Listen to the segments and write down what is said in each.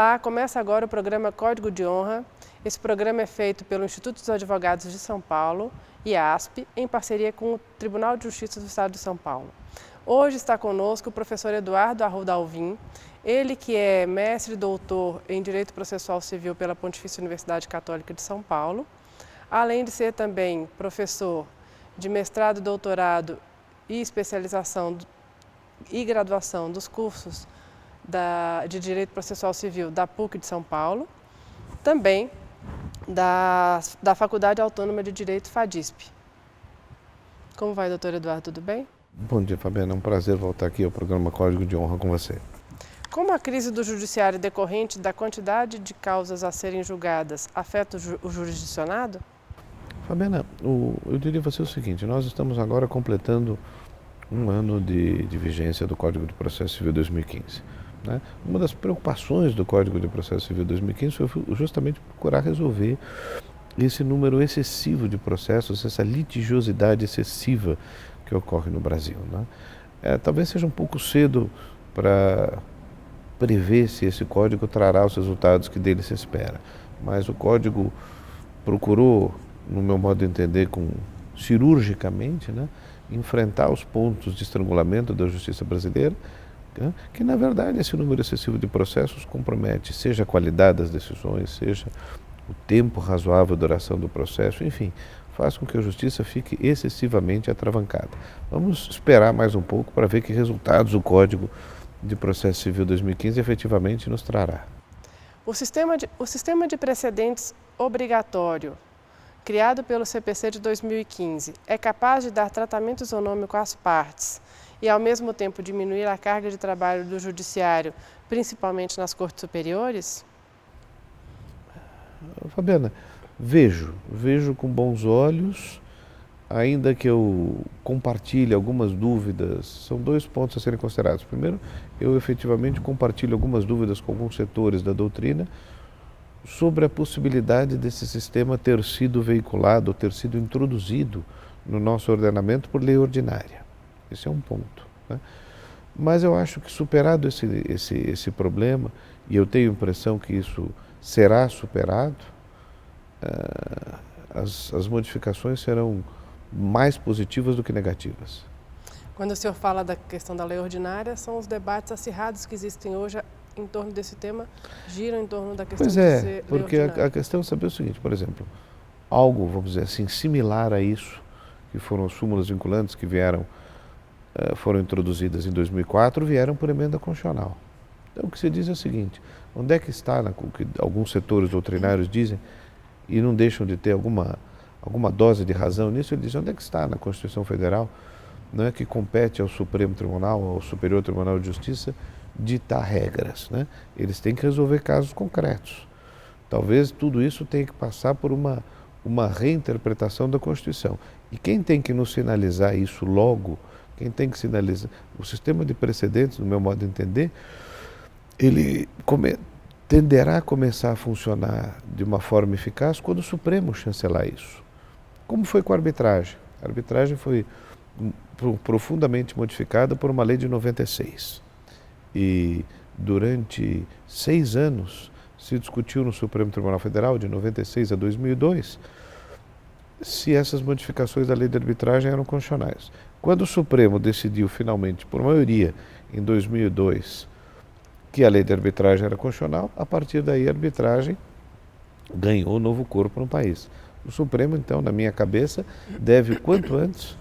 Olá, começa agora o programa Código de Honra. Esse programa é feito pelo Instituto dos Advogados de São Paulo, IASP, em parceria com o Tribunal de Justiça do Estado de São Paulo. Hoje está conosco o professor Eduardo Arruda Alvim, ele que é mestre e doutor em Direito Processual Civil pela Pontifícia Universidade Católica de São Paulo, além de ser também professor de mestrado, doutorado e especialização e graduação dos cursos de Direito Processual Civil da PUC de São Paulo, também da Faculdade Autônoma de Direito FADISP. Como vai, doutor Eduardo, tudo bem? Bom dia, Fabiana. É um prazer voltar aqui ao programa Código de Honra com você. Como a crise do judiciário decorrente da quantidade de causas a serem julgadas afeta o jurisdicionado? Fabiana, eu diria a você o seguinte: nós estamos agora completando um ano de vigência do Código de Processo Civil 2015. Né? Uma das preocupações do Código de Processo Civil 2015 foi justamente procurar resolver esse número excessivo de processos, essa litigiosidade excessiva que ocorre no Brasil. Né? Talvez seja um pouco cedo para prever se esse código trará os resultados que dele se espera, mas o código procurou, no meu modo de entender, cirurgicamente, né, enfrentar os pontos de estrangulamento da justiça brasileira, que na verdade esse número excessivo de processos compromete seja a qualidade das decisões, seja o tempo razoável de duração do processo, enfim, faz com que a justiça fique excessivamente atravancada. Vamos esperar mais um pouco para ver que resultados o Código de Processo Civil 2015 efetivamente nos trará. O sistema de precedentes obrigatório, criado pelo CPC de 2015, é capaz de dar tratamento isonômico às partes e, ao mesmo tempo, diminuir a carga de trabalho do judiciário, principalmente nas cortes superiores? Fabiana, vejo com bons olhos, ainda que eu compartilhe algumas dúvidas. São dois pontos a serem considerados. Primeiro, eu efetivamente compartilho algumas dúvidas com alguns setores da doutrina sobre a possibilidade desse sistema ter sido veiculado, ter sido introduzido no nosso ordenamento por lei ordinária. Esse é um ponto. Né? Mas eu acho que superado esse problema, e eu tenho a impressão que isso será superado, as modificações serão mais positivas do que negativas. Quando o senhor fala da questão da lei ordinária, são os debates acirrados que existem hoje em torno desse tema, giram em torno da questão de ser lei ordinária. Porque a questão é saber o seguinte, por exemplo, algo, vamos dizer assim, similar a isso, que foram as súmulas vinculantes que foram introduzidas em 2004, vieram por emenda constitucional. Então o que se diz é o seguinte: onde é que está, o que alguns setores doutrinários dizem, e não deixam de ter alguma dose de razão nisso, eles dizem: onde é que está na Constituição Federal, não é que compete ao Supremo Tribunal, ao Superior Tribunal de Justiça, ditar regras, né? Eles têm que resolver casos concretos. Talvez tudo isso tenha que passar por uma reinterpretação da Constituição. E quem tem que nos sinalizar isso logo, quem tem que sinalizar, o sistema de precedentes, no meu modo de entender, ele tenderá a começar a funcionar de uma forma eficaz quando o Supremo chancelar isso. Como foi com a arbitragem? A arbitragem foi profundamente modificada por uma lei de 96. E durante 6 anos se discutiu no Supremo Tribunal Federal, de 96 a 2002, se essas modificações da lei de arbitragem eram constitucionais. Quando o Supremo decidiu finalmente, por maioria, em 2002, que a lei de arbitragem era constitucional, a partir daí a arbitragem ganhou um novo corpo no país. O Supremo, então, na minha cabeça, deve o quanto antes,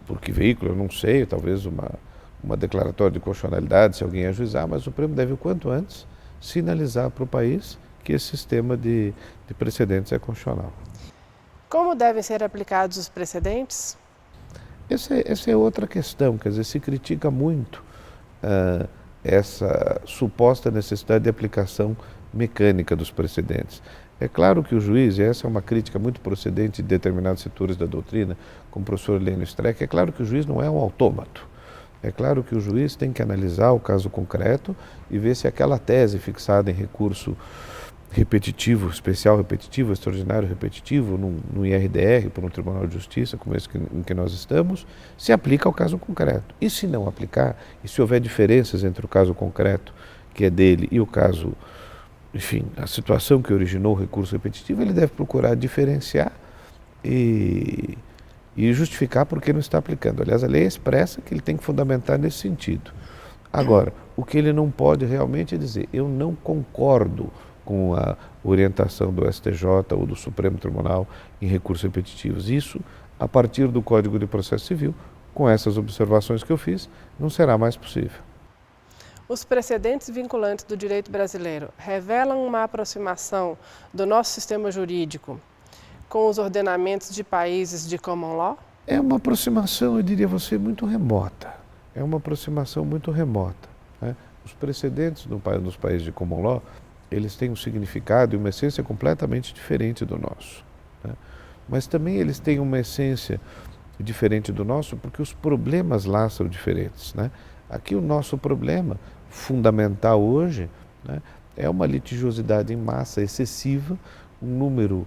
por que veículo, eu não sei, talvez uma declaratória de constitucionalidade, se alguém ajuizar, mas o Supremo deve o quanto antes sinalizar para o país que esse sistema de precedentes é constitucional. Como devem ser aplicados os precedentes? Essa é outra questão, quer dizer, se critica muito essa suposta necessidade de aplicação mecânica dos precedentes. É claro que o juiz, e essa é uma crítica muito procedente de determinados setores da doutrina, como o professor Lênio Streck, é claro que o juiz não é um autômato. É claro que o juiz tem que analisar o caso concreto e ver se aquela tese fixada em recurso repetitivo, especial repetitivo, extraordinário repetitivo, no IRDR, por um Tribunal de Justiça, como esse em que nós estamos, se aplica ao caso concreto. E se não aplicar, e se houver diferenças entre o caso concreto que é dele, e o caso, enfim, a situação que originou o recurso repetitivo, ele deve procurar diferenciar e justificar por que não está aplicando. Aliás, a lei expressa que ele tem que fundamentar nesse sentido. Agora, o que ele não pode realmente é dizer, eu não concordo com a orientação do STJ ou do Supremo Tribunal em recursos repetitivos. Isso, a partir do Código de Processo Civil, com essas observações que eu fiz, não será mais possível. Os precedentes vinculantes do direito brasileiro revelam uma aproximação do nosso sistema jurídico com os ordenamentos de países de common law? É uma aproximação, eu diria a você, muito remota. É uma aproximação muito remota, né? Os precedentes nos países de common law, eles têm um significado e uma essência completamente diferente do nosso, né? Mas também eles têm uma essência diferente do nosso porque os problemas lá são diferentes, né? Aqui o nosso problema fundamental hoje, né, é uma litigiosidade em massa excessiva, um número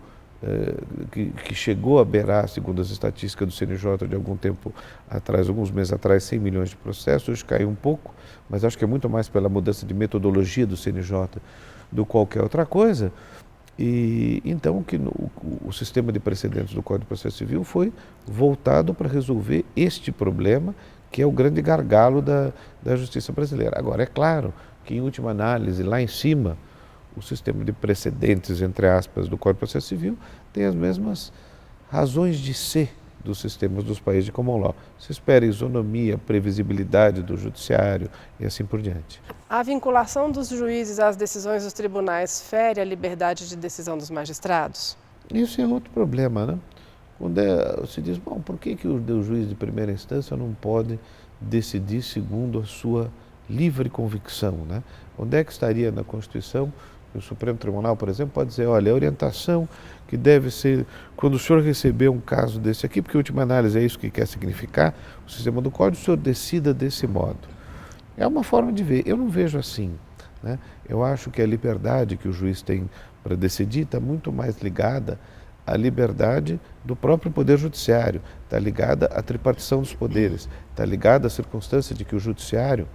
que chegou a beirar, segundo as estatísticas do CNJ de algum tempo atrás, alguns meses atrás, 100 milhões de processos, hoje caiu um pouco, mas acho que é muito mais pela mudança de metodologia do CNJ do que qualquer outra coisa. E então o sistema de precedentes do Código de Processo Civil foi voltado para resolver este problema, que é o grande gargalo da justiça brasileira. Agora, é claro que, em última análise, lá em cima, o sistema de precedentes, entre aspas, do Código de Processo Civil tem as mesmas razões de ser dos sistemas dos países de common law. Se espera isonomia, previsibilidade do judiciário e assim por diante. A vinculação dos juízes às decisões dos tribunais fere a liberdade de decisão dos magistrados? Isso é outro problema, né? Quando se diz, bom, por que o juiz de primeira instância não pode decidir segundo a sua livre convicção, né? Onde é que estaria na Constituição que o Supremo Tribunal, por exemplo, pode dizer, olha, a orientação que deve ser, quando o senhor receber um caso desse aqui, porque a última análise é isso que quer significar, o sistema do Código, o senhor decida desse modo. É uma forma de ver, eu não vejo assim, né? Eu acho que a liberdade que o juiz tem para decidir está muito mais ligada à liberdade do próprio Poder Judiciário, está ligada à tripartição dos poderes, está ligada à circunstância de que o Judiciário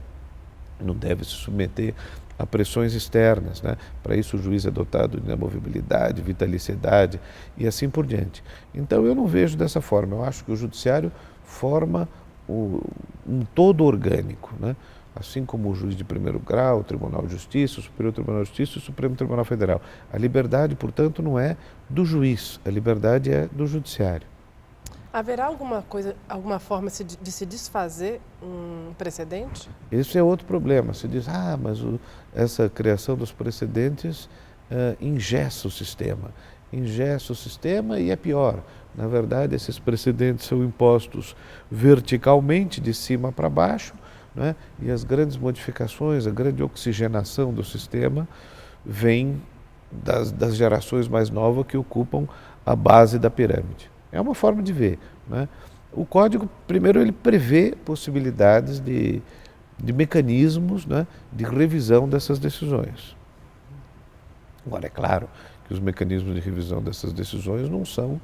não deve se submeter a pressões externas, né? Para isso o juiz é dotado de inamovibilidade, vitaliciedade e assim por diante. Então eu não vejo dessa forma, eu acho que o Judiciário forma um todo orgânico, né? Assim como o juiz de primeiro grau, o Tribunal de Justiça, o Superior Tribunal de Justiça e o Supremo Tribunal Federal. A liberdade, portanto, não é do juiz, a liberdade é do Judiciário. Haverá alguma forma de se desfazer um precedente? Esse é outro problema. Se diz, mas essa criação dos precedentes engessa o sistema. Engessa o sistema e é pior. Na verdade, esses precedentes são impostos verticalmente, de cima para baixo, né? E as grandes modificações, a grande oxigenação do sistema vem das gerações mais novas que ocupam a base da pirâmide. É uma forma de ver, né? O Código, primeiro, ele prevê possibilidades de mecanismos, né, de revisão dessas decisões. Agora, é claro que os mecanismos de revisão dessas decisões não são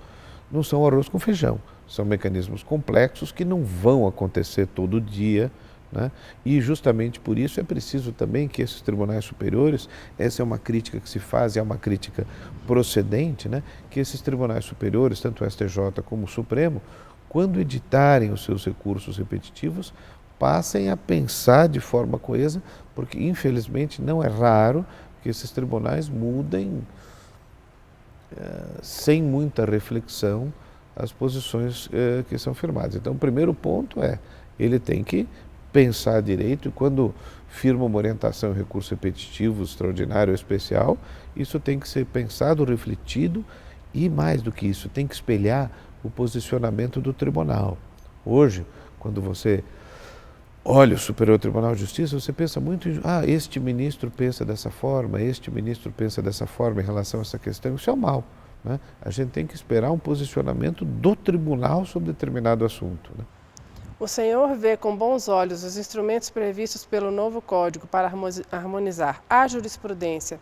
arroz com feijão. São mecanismos complexos que não vão acontecer todo dia, né? E justamente por isso é preciso também que esses tribunais superiores, essa é uma crítica que se faz, é uma crítica procedente, né? Que esses tribunais superiores, tanto o STJ como o Supremo, quando editarem os seus recursos repetitivos, passem a pensar de forma coesa, porque infelizmente não é raro que esses tribunais mudem sem muita reflexão as posições que são firmadas. Então o primeiro ponto é, ele tem que pensar direito e quando firma uma orientação em recurso repetitivo, extraordinário ou especial, isso tem que ser pensado, refletido e mais do que isso, tem que espelhar o posicionamento do tribunal. Hoje, quando você olha o Superior Tribunal de Justiça, você pensa muito em, este ministro pensa dessa forma, este ministro pensa dessa forma em relação a essa questão, isso é o mal, né? A gente tem que esperar um posicionamento do tribunal sobre determinado assunto, né? O senhor vê com bons olhos os instrumentos previstos pelo novo Código para harmonizar a jurisprudência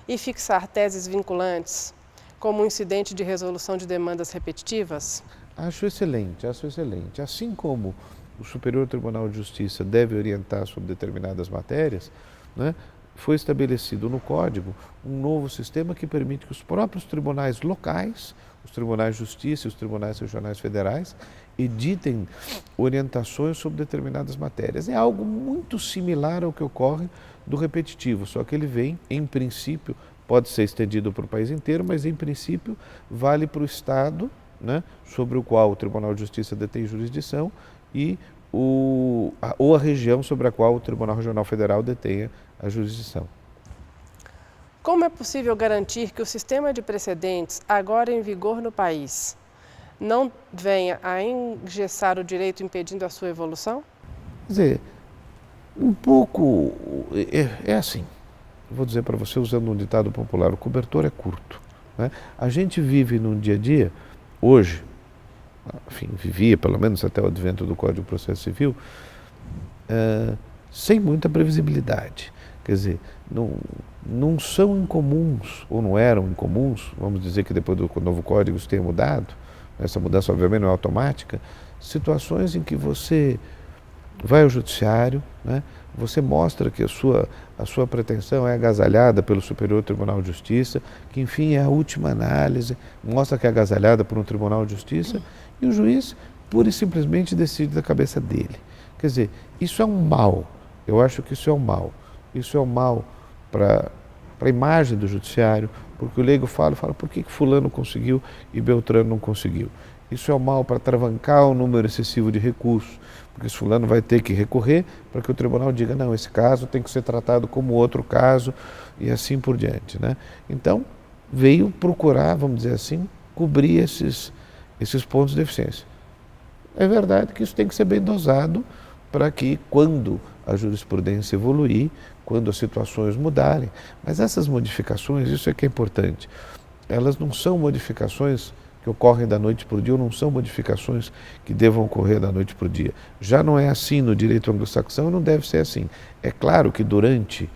e fixar teses vinculantes como um incidente de resolução de demandas repetitivas? Acho excelente, acho excelente. Assim como o Superior Tribunal de Justiça deve orientar sobre determinadas matérias, né, foi estabelecido no Código um novo sistema que permite que os próprios tribunais locais, os tribunais de justiça e os tribunais regionais federais, editem orientações sobre determinadas matérias. É algo muito similar ao que ocorre do repetitivo, só que ele vem, em princípio, pode ser estendido para o país inteiro, mas em princípio vale para o Estado, né, sobre o qual o Tribunal de Justiça detém jurisdição, e ou a região sobre a qual o Tribunal Regional Federal detenha a jurisdição. Como é possível garantir que o sistema de precedentes, agora em vigor no país, não venha a engessar o direito impedindo a sua evolução? Quer dizer, um pouco é assim, vou dizer para você usando um ditado popular, o cobertor é curto, né? A gente vive num dia a dia, hoje, enfim, vivia pelo menos até o advento do Código de Processo Civil, sem muita previsibilidade. Quer dizer, não são incomuns, ou não eram incomuns, vamos dizer que depois do novo Código isso tenha mudado, essa mudança obviamente não é automática, situações em que você vai ao judiciário, né, você mostra que a sua pretensão é agasalhada pelo Superior Tribunal de Justiça, que enfim é a última análise, mostra que é agasalhada por um Tribunal de Justiça, e o juiz pura e simplesmente decide da cabeça dele. Quer dizer, isso é um mal, eu acho que isso é um mal. Isso é um mal para a imagem do judiciário, porque o leigo fala por que fulano conseguiu e Beltrano não conseguiu. Isso é um mal para travancar o número excessivo de recursos, porque esse fulano vai ter que recorrer para que o tribunal diga, não, esse caso tem que ser tratado como outro caso e assim por diante, né? Então, veio procurar, vamos dizer assim, cobrir esses pontos de deficiência. É verdade que isso tem que ser bem dosado para que, quando a jurisprudência evoluir, quando as situações mudarem, mas essas modificações, isso é que é importante, elas não são modificações que ocorrem da noite para o dia, ou não são modificações que devam ocorrer da noite para o dia. Já não é assim no direito anglo-saxão, não deve ser assim. É claro que durante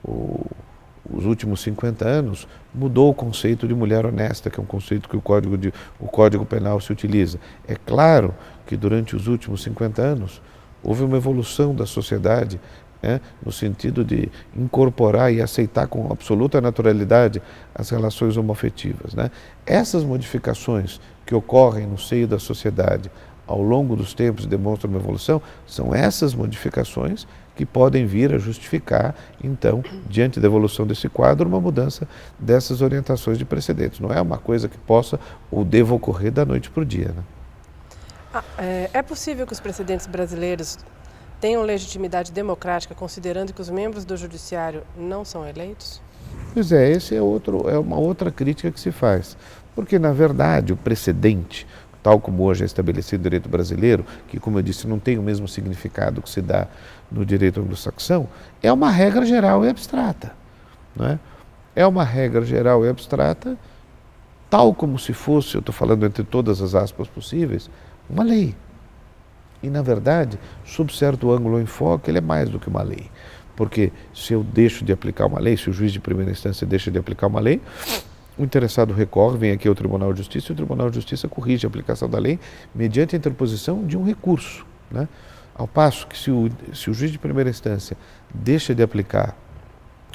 os últimos 50 anos, mudou o conceito de mulher honesta, que é um conceito que o Código Penal se utiliza. É claro que durante os últimos 50 anos, houve uma evolução da sociedade, no sentido de incorporar e aceitar com absoluta naturalidade as relações homoafetivas, né? Essas modificações que ocorrem no seio da sociedade ao longo dos tempos e demonstram uma evolução, são essas modificações que podem vir a justificar, então, diante da evolução desse quadro, uma mudança dessas orientações de precedentes. Não é uma coisa que possa ou deva ocorrer da noite para o dia, né? É possível que os precedentes brasileiros tenham legitimidade democrática, considerando que os membros do judiciário não são eleitos? Pois é, esse é uma outra crítica que se faz. Porque, na verdade, o precedente, tal como hoje é estabelecido no direito brasileiro, que, como eu disse, não tem o mesmo significado que se dá no direito anglo-saxão, é uma regra geral e abstrata, não é? É uma regra geral e abstrata, tal como se fosse, eu estou falando entre todas as aspas possíveis, uma lei. E, na verdade, sob certo ângulo ou enfoque, ele é mais do que uma lei. Porque se eu deixo de aplicar uma lei, se o juiz de primeira instância deixa de aplicar uma lei, o interessado recorre, vem aqui ao Tribunal de Justiça e o Tribunal de Justiça corrige a aplicação da lei mediante a interposição de um recurso, né? Ao passo que se o juiz de primeira instância deixa de aplicar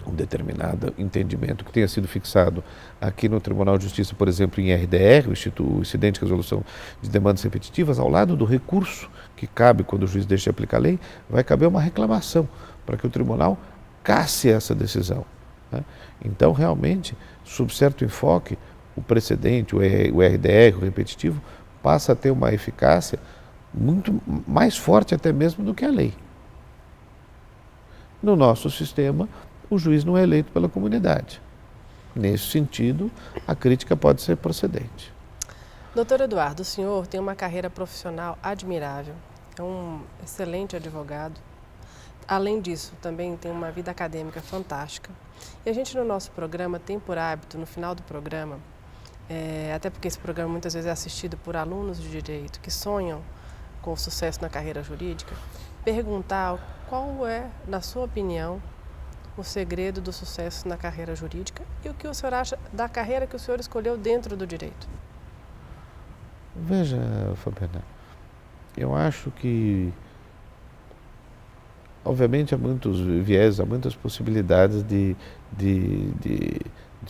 um determinado entendimento que tenha sido fixado aqui no Tribunal de Justiça, por exemplo, em RDR, o Incidente de Resolução de Demandas Repetitivas, ao lado do recurso que cabe quando o juiz deixa de aplicar a lei, vai caber uma reclamação para que o tribunal casse essa decisão, né? Então, realmente, sob certo enfoque, o precedente, o RDR, o repetitivo, passa a ter uma eficácia muito mais forte até mesmo do que a lei. No nosso sistema, o juiz não é eleito pela comunidade. Nesse sentido, a crítica pode ser procedente. Doutor Eduardo, o senhor tem uma carreira profissional admirável, é um excelente advogado. Além disso, também tem uma vida acadêmica fantástica. E a gente no nosso programa tem por hábito, no final do programa, até porque esse programa muitas vezes é assistido por alunos de direito que sonham com o sucesso na carreira jurídica, perguntar qual é, na sua opinião, o segredo do sucesso na carreira jurídica e o que o senhor acha da carreira que o senhor escolheu dentro do direito. Veja, Fabiana, eu acho que obviamente há muitos viés, há muitas possibilidades de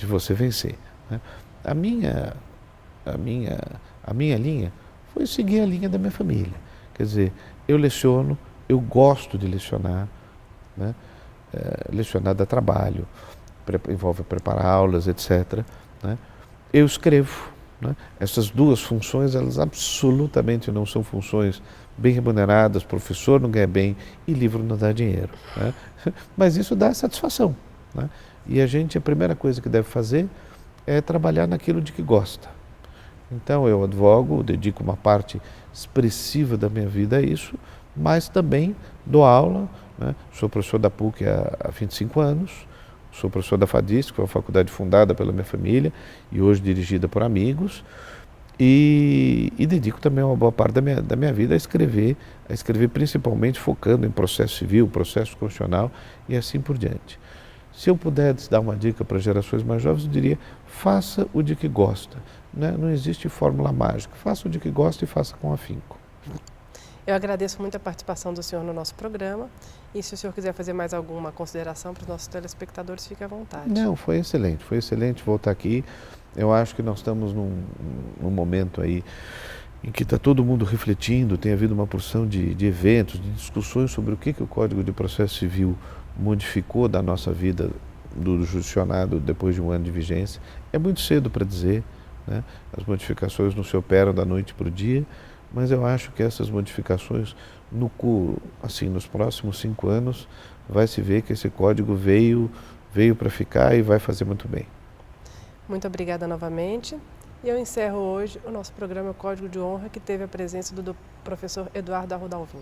você vencer, né? A minha, a minha, a minha linha foi seguir a linha da minha família. Quer dizer, eu leciono, eu gosto de lecionar, né? Lecionar dá trabalho, envolve preparar aulas, etc., né? Eu escrevo, né? Essas duas funções, elas absolutamente não são funções bem remuneradas, professor não ganha bem e livro não dá dinheiro, né? Mas isso dá satisfação, né? E a primeira coisa que deve fazer é trabalhar naquilo de que gosta. Então eu advogo, dedico uma parte expressiva da minha vida a isso, mas também dou aula, né? Sou professor da PUC há 25 anos, sou professor da FADIS, que foi uma faculdade fundada pela minha família e hoje dirigida por amigos, e dedico também uma boa parte da minha vida a escrever principalmente focando em processo civil, processo constitucional e assim por diante. Se eu pudesse dar uma dica para gerações mais jovens, eu diria, faça o de que gosta, né? Não existe fórmula mágica, faça o de que gosta e faça com afinco. Eu agradeço muito a participação do senhor no nosso programa e se o senhor quiser fazer mais alguma consideração para os nossos telespectadores, fique à vontade. Não, foi excelente voltar aqui. Eu acho que nós estamos num momento aí em que está todo mundo refletindo, tem havido uma porção de eventos, de discussões sobre o que o Código de Processo Civil modificou da nossa vida do judicionado depois de um ano de vigência. É muito cedo para dizer, né? As modificações não se operam da noite para o dia, mas eu acho que essas modificações, nos próximos 5 anos, vai se ver que esse código veio para ficar e vai fazer muito bem. Muito obrigada novamente. E eu encerro hoje o nosso programa Código de Honra, que teve a presença do professor Eduardo Arruda Alvim.